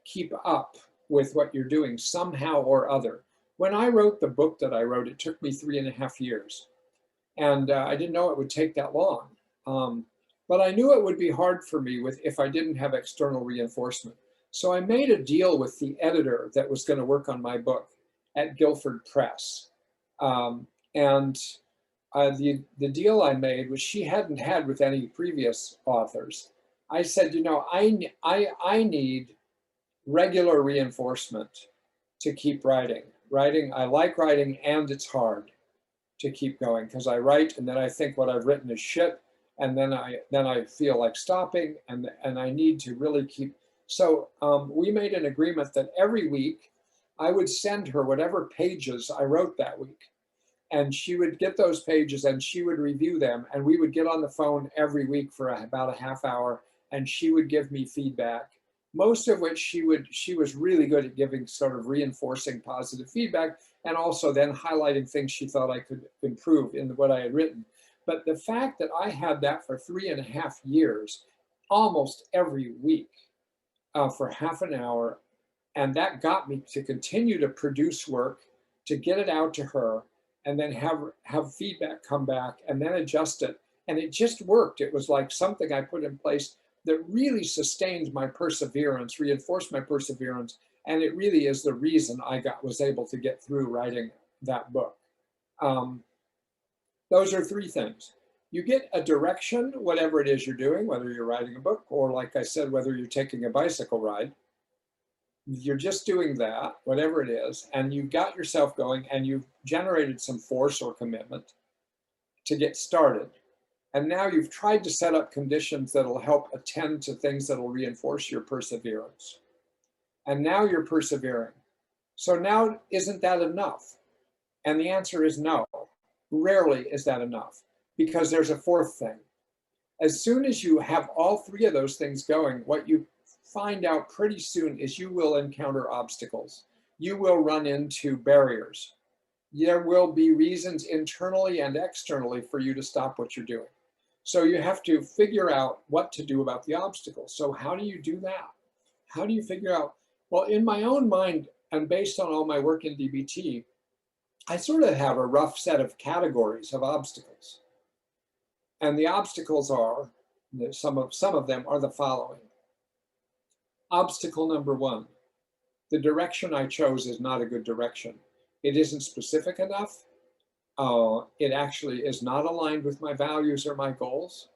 keep up with what you're doing somehow or other. When I wrote the book that I wrote, it took me 3.5 years. And I didn't know it would take that long. But I knew it would be hard for me if I didn't have external reinforcement. So I made a deal with the editor that was going to work on my book at Guilford Press. The deal I made, which she hadn't had with any previous authors, I said, I need regular reinforcement to keep writing. I like writing, and it's hard to keep going because I write and then I think what I've written is shit, and then I feel like stopping, and I need to really keep. So we made an agreement that every week I would send her whatever pages I wrote that week, and she would get those pages and she would review them, and we would get on the phone every week for about a half hour, and she would give me feedback, most of which she was really good at giving sort of reinforcing positive feedback, and also then highlighting things she thought I could improve in what I had written. But the fact that I had that for 3.5 years, almost every week, for half an hour, and that got me to continue to produce work, to get it out to her, and then have feedback come back, and then adjust it. And it just worked. It was like something I put in place that really sustained my perseverance, reinforced my perseverance, and it really is the reason I was able to get through writing that book. Those are 3 things. You get a direction, whatever it is you're doing, whether you're writing a book or, like I said, whether you're taking a bicycle ride. You're just doing that, whatever it is, and you got yourself going, and you've generated some force or commitment to get started. And now you've tried to set up conditions that'll help attend to things that'll reinforce your perseverance. And now you're persevering. So now, isn't that enough? And the answer is no. Rarely is that enough, because there's a 4th thing. As soon as you have all 3 of those things going, what you find out pretty soon is you will encounter obstacles. You will run into barriers. There will be reasons internally and externally for you to stop what you're doing. So you have to figure out what to do about the obstacles. So how do you do that? How do you figure out? Well, in my own mind, and based on all my work in DBT, I sort of have a rough set of categories of obstacles. And the obstacles are, some of them are the following. Obstacle number 1, the direction I chose is not a good direction. It isn't specific enough. It actually is not aligned with my values or my goals.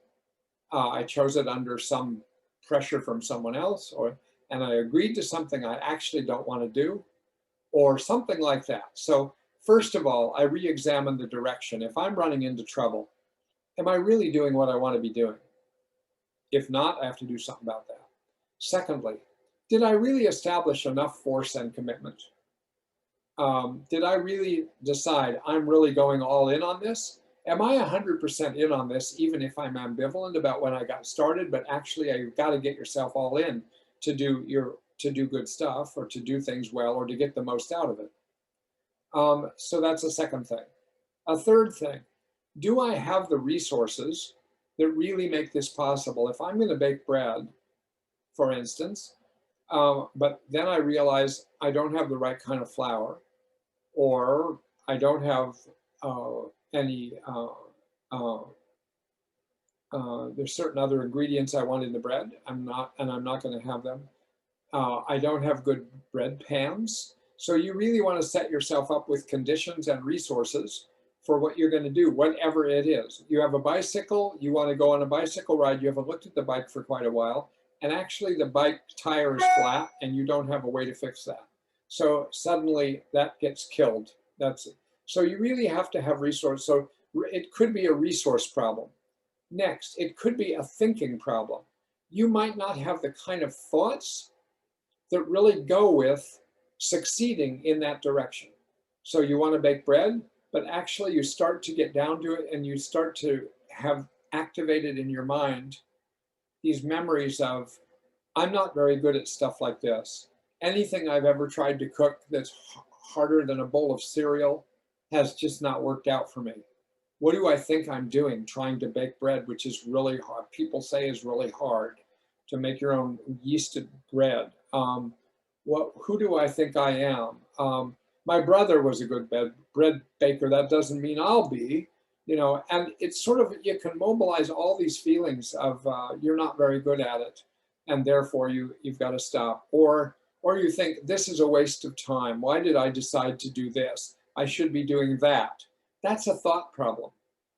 I chose it under some pressure from someone else, and I agreed to something I actually don't want to do, or something like that. So first of all, I re-examine the direction. If I'm running into trouble, am I really doing what I want to be doing? If not, I have to do something about that. Secondly, did I really establish enough force and commitment? Did I really decide I'm really going all in on this? Am I 100% in on this, even if I'm ambivalent about when I got started, but actually you've got to get yourself all in to do good stuff, or to do things well, or to get the most out of it. So that's a second thing. A third thing, do I have the resources that really make this possible? If I'm going to bake bread, for instance, but then I realize I don't have the right kind of flour, or I don't have there's certain other ingredients I want in the bread. I'm not going to have them. I don't have good bread pans. So you really want to set yourself up with conditions and resources for what you're going to do, whatever it is. You have a bicycle, you want to go on a bicycle ride, you haven't looked at the bike for quite a while. and actually the bike tire is flat and you don't have a way to fix that. So suddenly that gets killed. That's it. So you really have to have resource. So it could be a resource problem. Next, it could be a thinking problem. You might not have the kind of thoughts that really go with succeeding in that direction. So you want to bake bread, but actually you start to get down to it and you start to have activated in your mind these memories of, I'm not very good at stuff like this. Anything I've ever tried to cook that's harder than a bowl of cereal has just not worked out for me. What do I think I'm doing trying to bake bread, which is really hard? People say is really hard to make your own yeasted bread. Who do I think I am? My brother was a good bread baker. That doesn't mean I'll be, and it's sort of, you can mobilize all these feelings of you're not very good at it, and therefore you've got to stop. Or you think this is a waste of time. Why did I decide to do this? I should be doing that. That's a thought problem.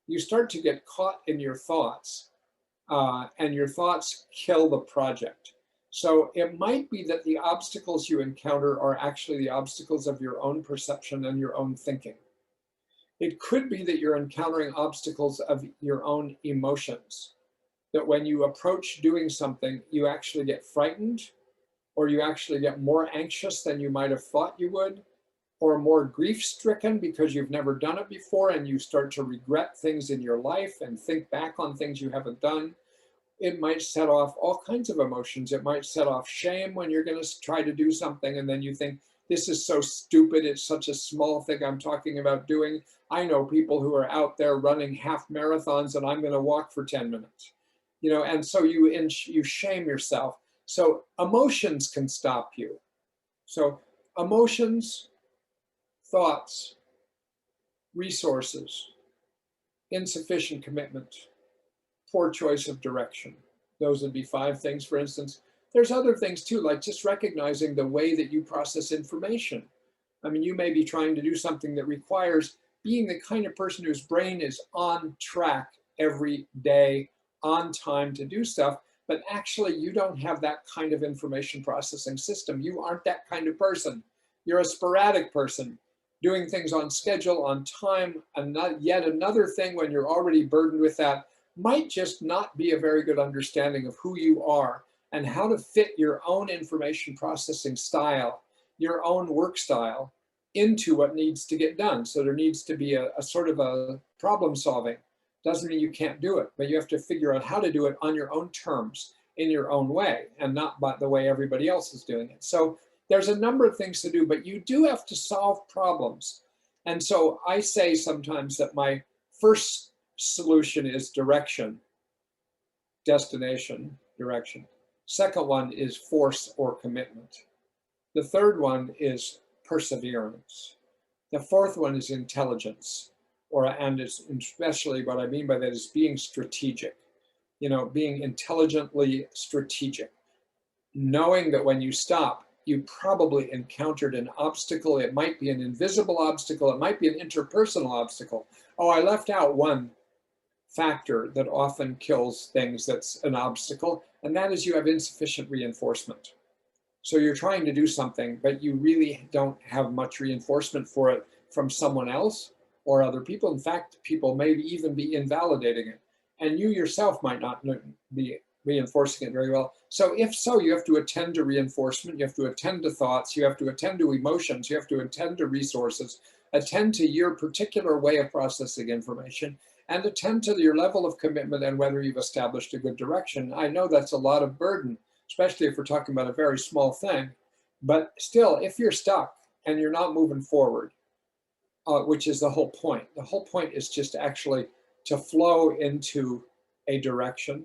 You start to get caught in your thoughts, and your thoughts kill the project. So it might be that the obstacles you encounter are actually the obstacles of your own perception and your own thinking. It could be that you're encountering obstacles of your own emotions, that when you approach doing something, you actually get frightened, or you actually get more anxious than you might have thought you would, or more grief-stricken because you've never done it before and you start to regret things in your life and think back on things you haven't done. It might set off all kinds of emotions. It might set off shame when you're going to try to do something and then you think, this is so stupid. It's such a small thing I'm talking about doing. I know people who are out there running half marathons and I'm going to walk for 10 minutes. And so you shame yourself. So emotions can stop you. So emotions, thoughts, resources, insufficient commitment, poor choice of direction. Those would be 5 things, for instance. There's other things too, like just recognizing the way that you process information. I mean, you may be trying to do something that requires being the kind of person whose brain is on track every day, on time to do stuff, but actually you don't have that kind of information processing system. You aren't that kind of person. You're a sporadic person, doing things on schedule, on time, and not yet another thing when you're already burdened with that might just not be a very good understanding of who you are and how to fit your own information processing style, your own work style, into what needs to get done. So there needs to be a sort of a problem solving. Doesn't mean you can't do it, but you have to figure out how to do it on your own terms, in your own way, and not by the way everybody else is doing it. So there's a number of things to do, but you do have to solve problems. And so I say sometimes that my first solution is direction, destination, direction. Second one is force or commitment. The third one is perseverance. The fourth one is intelligence, and especially what I mean by that is being strategic, being intelligently strategic, knowing that when you stop, you probably encountered an obstacle. It might be an invisible obstacle. It might be an interpersonal obstacle. Oh, I left out one factor that often kills things that's an obstacle, and that is you have insufficient reinforcement. So you're trying to do something, but you really don't have much reinforcement for it from someone else or other people. In fact, people may even be invalidating it, and you yourself might not be reinforcing it very well. So if so, you have to attend to reinforcement, you have to attend to thoughts, you have to attend to emotions, you have to attend to resources, attend to your particular way of processing information, and attend to your level of commitment and whether you've established a good direction. I know that's a lot of burden, especially if we're talking about a very small thing, but still, if you're stuck and you're not moving forward, which is the whole point. The whole point is just actually to flow into a direction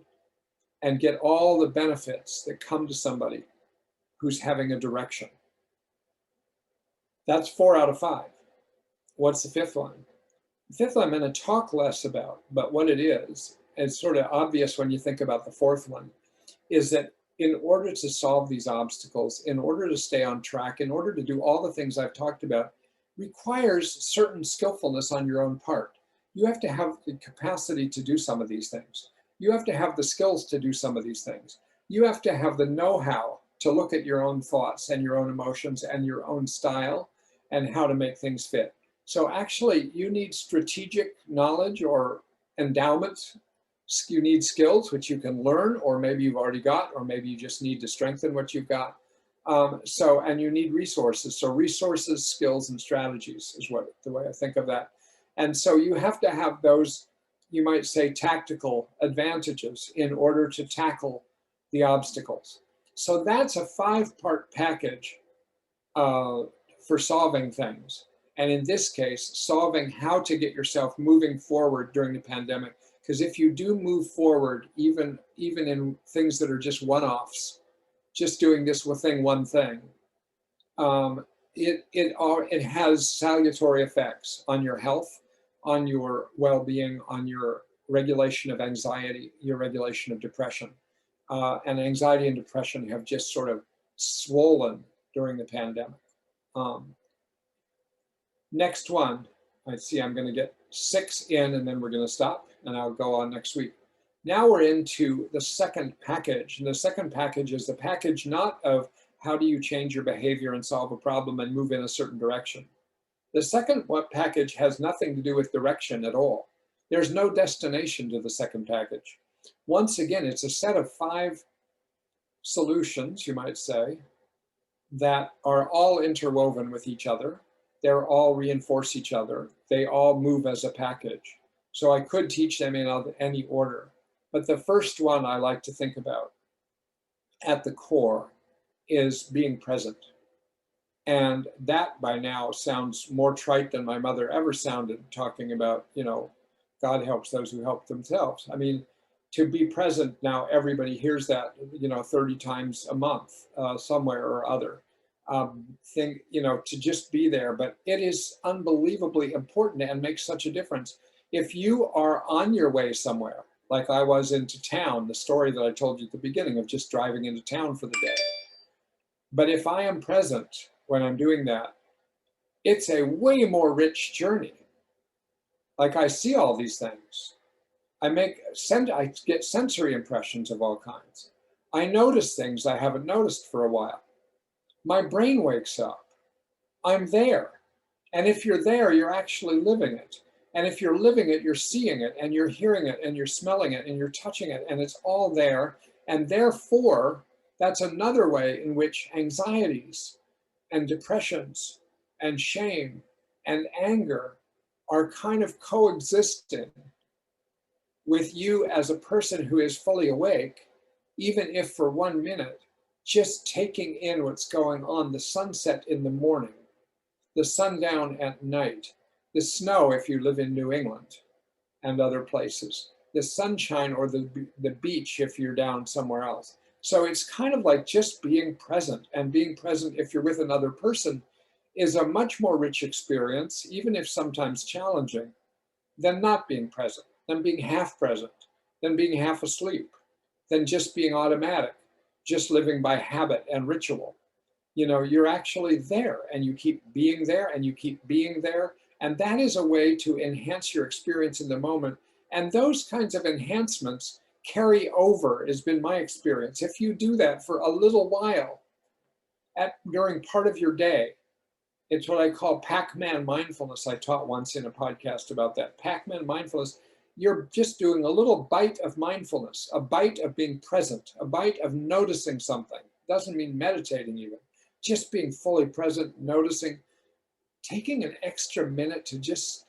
and get all the benefits that come to somebody who's having a direction. That's 4 out of 5. What's the fifth one? The fifth one I'm going to talk less about, but what it is, and it's sort of obvious when you think about the fourth one, is that in order to solve these obstacles, in order to stay on track, in order to do all the things I've talked about, requires certain skillfulness on your own part. You have to have the capacity to do some of these things. You have to have the skills to do some of these things. You have to have the know-how to look at your own thoughts and your own emotions and your own style and how to make things fit. So actually, you need strategic knowledge or endowment. You need skills which you can learn, or maybe you've already got, or maybe you just need to strengthen what you've got. And you need resources. So resources, skills, and strategies is what the way I think of that. And so you have to have those, you might say, tactical advantages in order to tackle the obstacles. So that's a 5-part package for solving things. And in this case, solving how to get yourself moving forward during the pandemic. Because if you do move forward, even in things that are just one-offs, just doing this one thing, it has salutary effects on your health, on your well-being, on your regulation of anxiety, your regulation of depression. And anxiety and depression have just sort of swollen during the pandemic. Next one, I see I'm going to get 6 in and then we're going to stop and I'll go on next week. Now we're into the second package. And the second package is the package not of how do you change your behavior and solve a problem and move in a certain direction. The second package has nothing to do with direction at all. There's no destination to the second package. Once again, it's a set of 5 solutions, you might say, that are all interwoven with each other. They're all reinforce each other. They all move as a package. So I could teach them in any order. But the first one I like to think about at the core is being present. And that by now sounds more trite than my mother ever sounded, talking about, God helps those who help themselves. I mean, to be present now, everybody hears that, 30 times a month, somewhere or other. To just be there. But it is unbelievably important and makes such a difference. If you are on your way somewhere, like I was into town, the story that I told you at the beginning of just driving into town for the day. But if I am present when I'm doing that, it's a way more rich journey. Like I see all these things. I get sensory impressions of all kinds. I notice things I haven't noticed for a while. My brain wakes up. I'm there. And if you're there, you're actually living it. And if you're living it, you're seeing it, and you're hearing it, and you're smelling it, and you're touching it, and it's all there. And therefore, that's another way in which anxieties and depressions and shame and anger are kind of coexisting with you as a person who is fully awake, even if for 1 minute, just taking in what's going on, the sunset in the morning, the sundown at night, the snow if you live in New England and other places, the sunshine or the beach if you're down somewhere else. So it's kind of like just being present, and being present if you're with another person is a much more rich experience, even if sometimes challenging, than not being present, than being half present, than being half asleep, than just being automatic, just living by habit and ritual. You're actually there, and you keep being there, and you keep being there. And that is a way to enhance your experience in the moment. And those kinds of enhancements carry over, has been my experience. If you do that for a little while during part of your day, it's what I call Pac-Man mindfulness. I taught once in a podcast about that. Pac-Man mindfulness. You're just doing a little bite of mindfulness, a bite of being present, a bite of noticing something. Doesn't mean meditating even. Just being fully present, noticing, taking an extra minute to just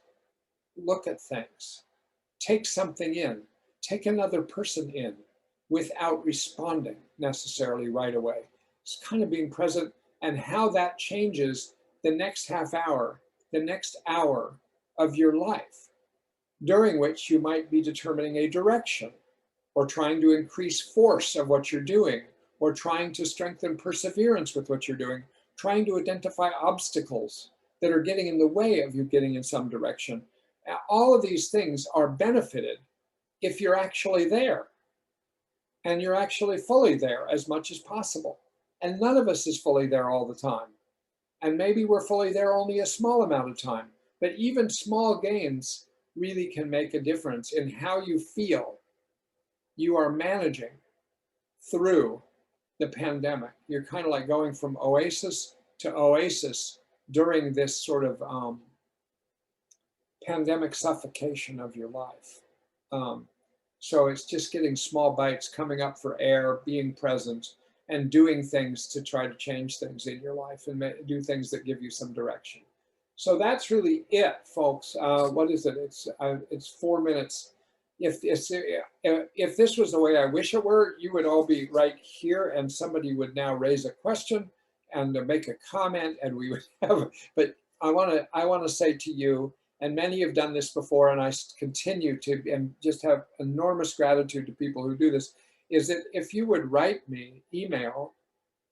look at things, take something in, take another person in without responding necessarily right away. It's kind of being present, and how that changes the next half hour, the next hour of your life, during which you might be determining a direction, or trying to increase force of what you're doing, or trying to strengthen perseverance with what you're doing, trying to identify obstacles that are getting in the way of you getting in some direction. All of these things are benefited if you're actually there, and you're actually fully there as much as possible. And none of us is fully there all the time. And maybe we're fully there only a small amount of time. But even small gains really can make a difference in how you feel you are managing through the pandemic. You're kind of like going from oasis to oasis during this sort of pandemic suffocation of your life. So it's just getting small bites, coming up for air, being present, and doing things to try to change things in your life and do things that give you some direction. So that's really it, folks. What is it? It's 4 minutes. If this was the way I wish it were, you would all be right here, and somebody would now raise a question and make a comment, and we would have. But I want to say to you, and many have done this before, and I continue to, and just have enormous gratitude to people who do this, is that if you would write me, email,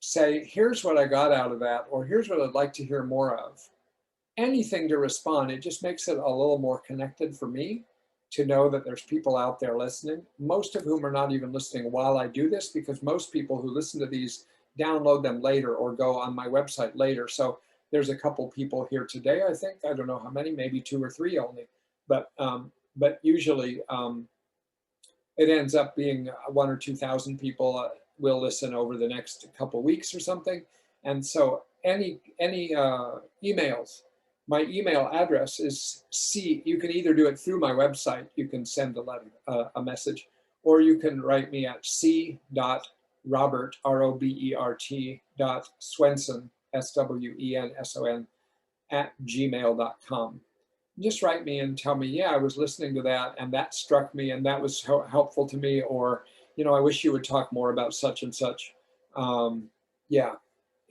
say, here's what I got out of that, or here's what I'd like to hear more of. Anything to respond, it just makes it a little more connected for me to know that there's people out there listening, most of whom are not even listening while I do this, because most people who listen to these download them later or go on my website later. So there's a couple people here today, I think. I don't know how many, maybe 2 or 3 only. But usually it ends up being 1,000 or 2,000 people will listen over the next couple weeks or something. And so any emails, my email address is you can either do it through my website, you can send a letter, a message, or you can write me at c.robert, R-O-B-E-R-T, .Swenson, S-W-E-N-S-O-N, @gmail.com. Just write me and tell me, yeah, I was listening to that and that struck me and that was helpful to me, or, I wish you would talk more about such and such. Yeah,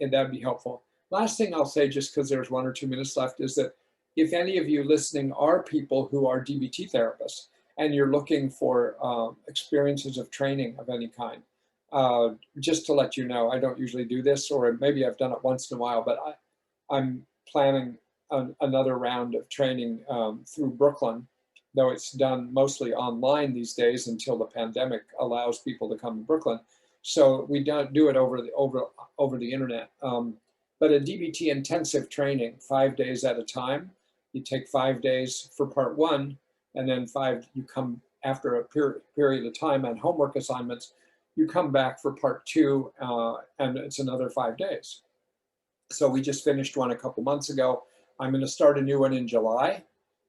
and that'd be helpful. Last thing I'll say, just because there's 1 or 2 minutes left, is that if any of you listening are people who are DBT therapists and you're looking for experiences of training of any kind, just to let you know, I don't usually do this, or maybe I've done it once in a while, but I'm planning another round of training through Brooklyn, though it's done mostly online these days until the pandemic allows people to come to Brooklyn. So we don't do it over the internet. But a DBT intensive training, 5 days at a time. You take 5 days for part 1, and then you come after a period of time on homework assignments, you come back for part 2, and it's another 5 days. So we just finished one a couple months ago. I'm going to start a new one in July,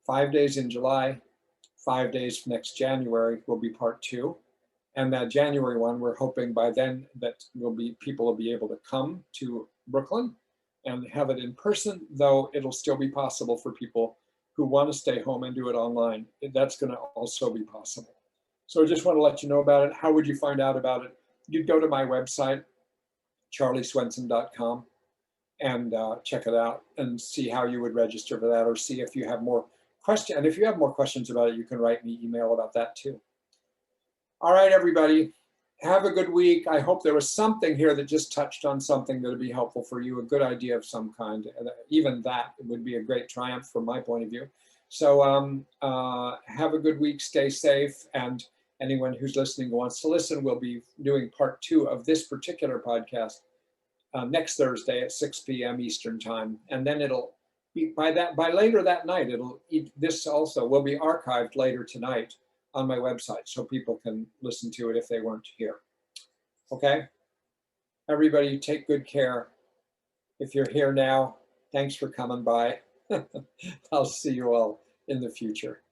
5 days in July, 5 days next January will be part 2. And that January one, we're hoping by then that people will be able to come to Brooklyn and have it in person, though it'll still be possible for people who want to stay home and do it online. That's going to also be possible. So I just want to let you know about it. How would you find out about it? You'd go to my website, charlieswenson.com, and check it out and see how you would register for that, or see if you have more questions. And if you have more questions about it, you can write me email about that too. All right, everybody, have a good week. I hope there was something here that just touched on something that would be helpful for you, a good idea of some kind. Even that would be a great triumph from my point of view. So have a good week, stay safe, and anyone who's listening who wants to listen, we'll be doing part 2 of this particular podcast next Thursday at 6 p.m. Eastern time. And then it'll be, by later that night, this also will be archived later tonight on my website, so people can listen to it if they weren't here. Okay? Everybody take good care. If you're here now, thanks for coming by. I'll see you all in the future.